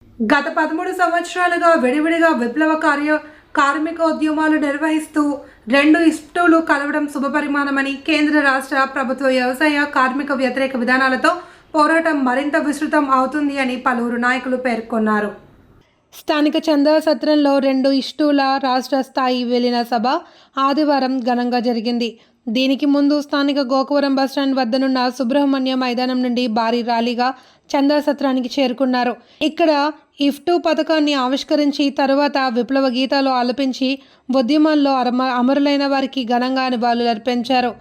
గత 13 సంవత్సరాలుగా విడివిడిగా విప్లవ కార్మిక ఉద్యమాలు నిర్వహిస్తూ రెండు ఇష్టులు కలవడం శుభపరిమాణమని కేంద్ర రాష్ట్ర ప్రభుత్వ వ్యవసాయ కార్మిక వ్యతిరేక విధానాలతో పోరాటం మరింత విస్తృతం అవుతుంది అని పలువురు నాయకులు పేర్కొన్నారు. స్థానిక చందా సత్రంలో రెండు ఇష్టుల రాష్ట్ర స్థాయి విలీన సభ ఆదివారం ఘనంగా జరిగింది. దీనికి ముందు స్థానిక గోకవరం బస్టాండ్ వద్దనున్న సుబ్రహ్మణ్య మైదానం నుండి భారీ ర్యాలీగా చందా సత్రానికి చేరుకున్నారు. ఇక్కడ ఇఫ్టు పథకాన్ని ఆవిష్కరించి తరువాత విప్లవ గీతాలు ఆలపించి ఉద్యమాల్లో అమరులైన వారికి ఘనంగా నివాళులు అర్పించారు.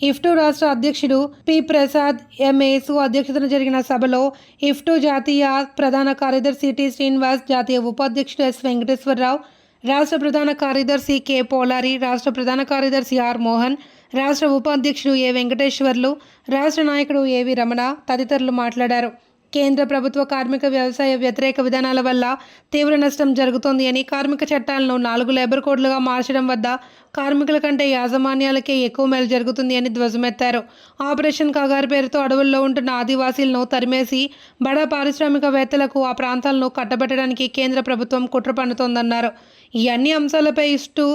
ఇఫ్టు రాష్ట్ర అధ్యక్షుడు పి ప్రసాద్ ఎంఏసు అధ్యక్షతన జరిగిన సభలో ఇఫ్టు జాతీయ ప్రధాన కార్యదర్శి టి శ్రీనివాస్, జాతీయ ఉపాధ్యక్షుడు ఎస్ వెంకటేశ్వరరావు, రాష్ట్ర ప్రధాన కార్యదర్శి కె పోలారి, రాష్ట్ర ప్రధాన కార్యదర్శి ఆర్ మోహన్, రాష్ట్ర ఉపాధ్యక్షుడు ఏ వెంకటేశ్వర్లు, రాష్ట్ర నాయకుడు ఏవి రమణ తదితరులు మాట్లాడారు. కేంద్ర ప్రభుత్వ కార్మిక వ్యవసాయ వ్యతిరేక విధానాల వల్ల తీవ్ర నష్టం జరుగుతోంది అని, కార్మిక చట్టాలను 4 లేబర్ కోడ్లుగా మార్చడం వద్ద కార్మికుల కంటే యాజమాన్యాలకే ఎక్కువ మేలు జరుగుతుంది అని ధ్వజమెత్తారు. ఆపరేషన్ కగారు పేరుతో అడవుల్లో ఉంటున్న ఆదివాసీలను తరిమేసి బడా పారిశ్రామికవేత్తలకు ఆ ప్రాంతాలను కట్టబెట్టడానికి కేంద్ర ప్రభుత్వం కుట్ర పన్నుతోందన్నారు. ఈ అన్ని అంశాలపై ఇష్టు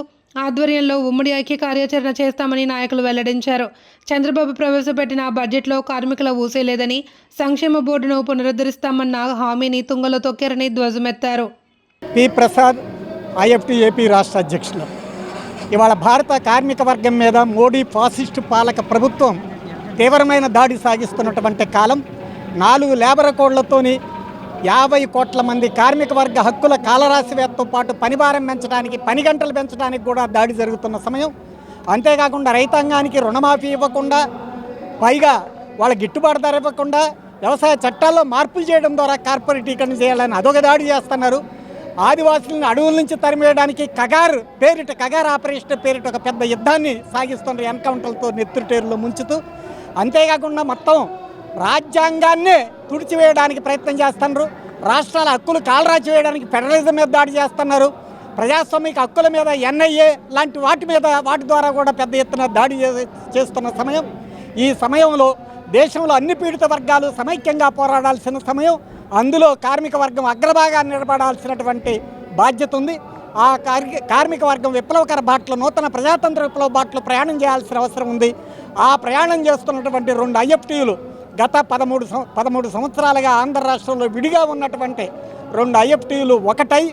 ఆధ్వర్యంలో ఉమ్మడి ఐక్య కార్యాచరణ చేస్తామని నాయకులు వెల్లడించారు. చంద్రబాబు ప్రవేశపెట్టిన బడ్జెట్లో కార్మికుల ఊసే లేదని, సంక్షేమ బోర్డును పునరుద్ధరిస్తామన్న హామీని తుంగలో తొక్కారని ధ్వజమెత్తారు. పి ప్రసాద్, ఐఎఫ్టి ఏపీ రాష్ట్ర అధ్యక్షులు. ఇవాళ భారత కార్మిక వర్గం మీద మోడీ ఫాసిస్టు పాలక ప్రభుత్వం తీవ్రమైన దాడి సాగిస్తున్నటువంటి కాలం. 4 లేబర్ కోడ్లతోని 50 కోట్ల మంది కార్మిక వర్గ హక్కుల కాలరాశివేత్తతో పాటు పనిభారం పెంచడానికి, పని గంటలు పెంచడానికి కూడా దాడి జరుగుతున్న సమయం. అంతేకాకుండా రైతాంగానికి రుణమాఫీ ఇవ్వకుండా, పైగా వాళ్ళ గిట్టుబాటు ధర ఇవ్వకుండా, వ్యవసాయ చట్టాల్లో మార్పులు చేయడం ద్వారా కార్పొరేటీకరణ చేయాలని అదొక దాడి చేస్తున్నారు. ఆదివాసులను అడవుల నుంచి తరిమేయడానికి కగార్ ఆపరేషన్ పేరిట ఒక పెద్ద యుద్ధాన్ని సాగిస్తున్నారు, ఎన్కౌంటర్లతో నెత్తుటేరులో ముంచుతూ. అంతేకాకుండా మొత్తం రాజ్యాంగాన్నే తుడిచివేయడానికి ప్రయత్నం చేస్తున్నారు. రాష్ట్రాల హక్కులు కాలరాచి వేయడానికి ఫెడరలిజం మీద దాడి చేస్తున్నారు. ప్రజాస్వామిక హక్కుల మీద ఎన్ఐఏ లాంటి వాటి ద్వారా కూడా పెద్ద ఎత్తున దాడి చేస్తున్న సమయం. ఈ సమయంలో దేశంలో అన్ని పీడిత వర్గాలు సమైక్యంగా పోరాడాల్సిన సమయం. అందులో కార్మిక వర్గం అగ్రభాగాన్ని నిలబడాల్సినటువంటి బాధ్యత ఉంది. ఆ కార్మిక వర్గం విప్లవకర బాటలో, నూతన ప్రజాతంత్ర విప్లవ బాటలో ప్రయాణం చేయాల్సిన అవసరం ఉంది. ఆ ప్రయాణం చేస్తున్నటువంటి 2 ఐఎఫ్టీలు గత 13 సంవత్సరాలుగా ఆంధ్ర రాష్ట్రంలో విడిగా ఉన్నటువంటి 2 ఐఎఫ్టీలు ఒకటై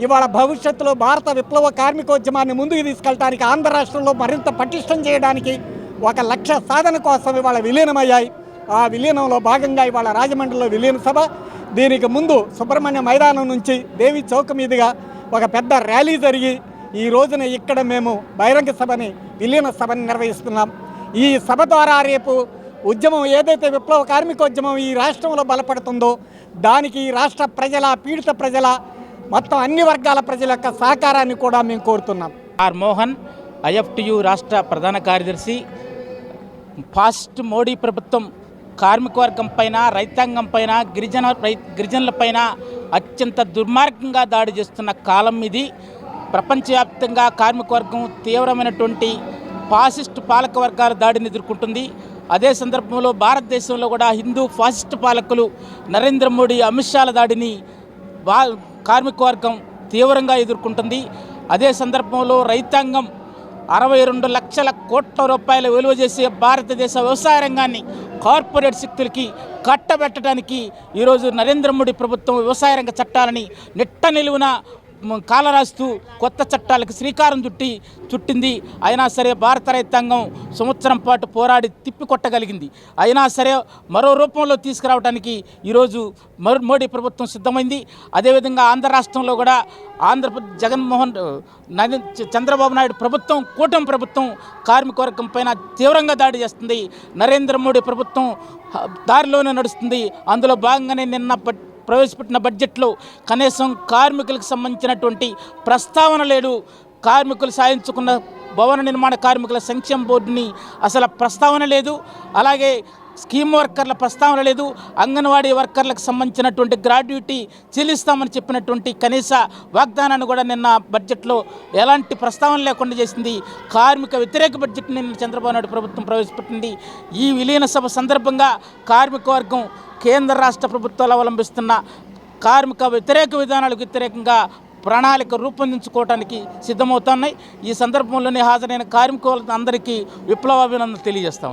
ఇవాళ భవిష్యత్తులో భారత విప్లవ కార్మికోద్యమాన్ని ముందుకు తీసుకెళ్ళడానికి, ఆంధ్ర రాష్ట్రంలో మరింత పటిష్టం చేయడానికి ఒక లక్ష్య సాధన కోసం ఇవాళ విలీనమయ్యాయి. ఆ విలీనంలో భాగంగా ఇవాళ రాజమండ్రిలో విలీన సభ. దీనికి ముందు సుబ్రహ్మణ్య మైదానం నుంచి దేవి చౌక్ మీదుగా ఒక పెద్ద ర్యాలీ జరిగి ఈ రోజున ఇక్కడ మేము బహిరంగ సభని, విలీన సభని నిర్వహిస్తున్నాం. ఈ సభ ద్వారా రేపు ఉద్యమం ఏదైతే విప్లవ కార్మికోద్యమం ఈ రాష్ట్రంలో బలపడుతుందో దానికి ఈ రాష్ట్ర ప్రజల, పీడిత ప్రజల, మొత్తం అన్ని వర్గాల ప్రజల యొక్క సహకారాన్ని కూడా మేము కోరుతున్నాం. ఆర్ మోహన్, ఐఎఫ్టియు రాష్ట్ర ప్రధాన కార్యదర్శి. ఫాస్ట్ మోడీ ప్రభుత్వం కార్మిక వర్గం పైన, రైతాంగం పైన, గిరిజనుల పైన అత్యంత దుర్మార్గంగా దాడి చేస్తున్న కాలం ఇది. ప్రపంచవ్యాప్తంగా కార్మిక వర్గం తీవ్రమైనటువంటి ఫాసిస్టు పాలక వర్గాల దాడిని ఎదుర్కొంటుంది. అదే సందర్భంలో భారతదేశంలో కూడా హిందూ ఫాసిస్టు పాలకులు నరేంద్ర మోడీ, అమిత్ షాల దాడిని కార్మిక వర్గం తీవ్రంగా ఎదుర్కొంటుంది. అదే సందర్భంలో రైతాంగం 62 లక్షల కోట్ల రూపాయలు విలువ చేసే భారతదేశ వ్యవసాయ రంగాన్ని కార్పొరేట్ శక్తులకి కట్టబెట్టడానికి ఈరోజు నరేంద్ర మోడీ ప్రభుత్వం వ్యవసాయ రంగ చట్టాలని నిట్ట నిలువున కాలరాస్తూ కొత్త చట్టాలకు శ్రీకారం చుట్టింది. అయినా సరే భారత రైతాంగం సంవత్సరం పాటు పోరాడి తిప్పికొట్టగలిగింది. అయినా సరే మరో రూపంలో తీసుకురావడానికి ఈరోజు మోడీ ప్రభుత్వం సిద్ధమైంది. అదేవిధంగా ఆంధ్ర రాష్ట్రంలో కూడా చంద్రబాబు నాయుడు ప్రభుత్వం, కూటమి ప్రభుత్వం కార్మిక వర్గం పైన తీవ్రంగా దాడి చేస్తుంది. నరేంద్ర మోడీ ప్రభుత్వం దారిలోనే నడుస్తుంది. అందులో భాగంగానే నిన్న ప్రవేశపెట్టిన బడ్జెట్లో కనీసం కార్మికులకు సంబంధించినటువంటి ప్రస్తావన లేదు. కార్మికులు సాధించుకున్న భవన నిర్మాణ కార్మికుల సంక్షేమ బోర్డుని అసలు ప్రస్తావన లేదు. అలాగే స్కీమ్ వర్కర్ల ప్రస్తావన లేదు. అంగన్వాడీ వర్కర్లకు సంబంధించినటువంటి గ్రాడ్యుటీ చెల్లిస్తామని చెప్పినటువంటి కనీస వాగ్దానాన్ని కూడా నిన్న బడ్జెట్లో ఎలాంటి ప్రస్తావన లేకుండా చేసింది. కార్మిక వ్యతిరేక బడ్జెట్ని నిన్న చంద్రబాబు నాయుడు ప్రభుత్వం ప్రవేశపెట్టింది. ఈ విలీన సభ సందర్భంగా కార్మిక వర్గం కేంద్ర రాష్ట్ర ప్రభుత్వాలు అవలంబిస్తున్న కార్మిక వ్యతిరేక విధానాలకు వ్యతిరేకంగా ప్రణాళిక రూపొందించుకోవడానికి సిద్ధమవుతున్నాయి. ఈ సందర్భంలోనే హాజరైన కార్మికులందరికీ విప్లవాభినందనలు తెలియజేస్తాం.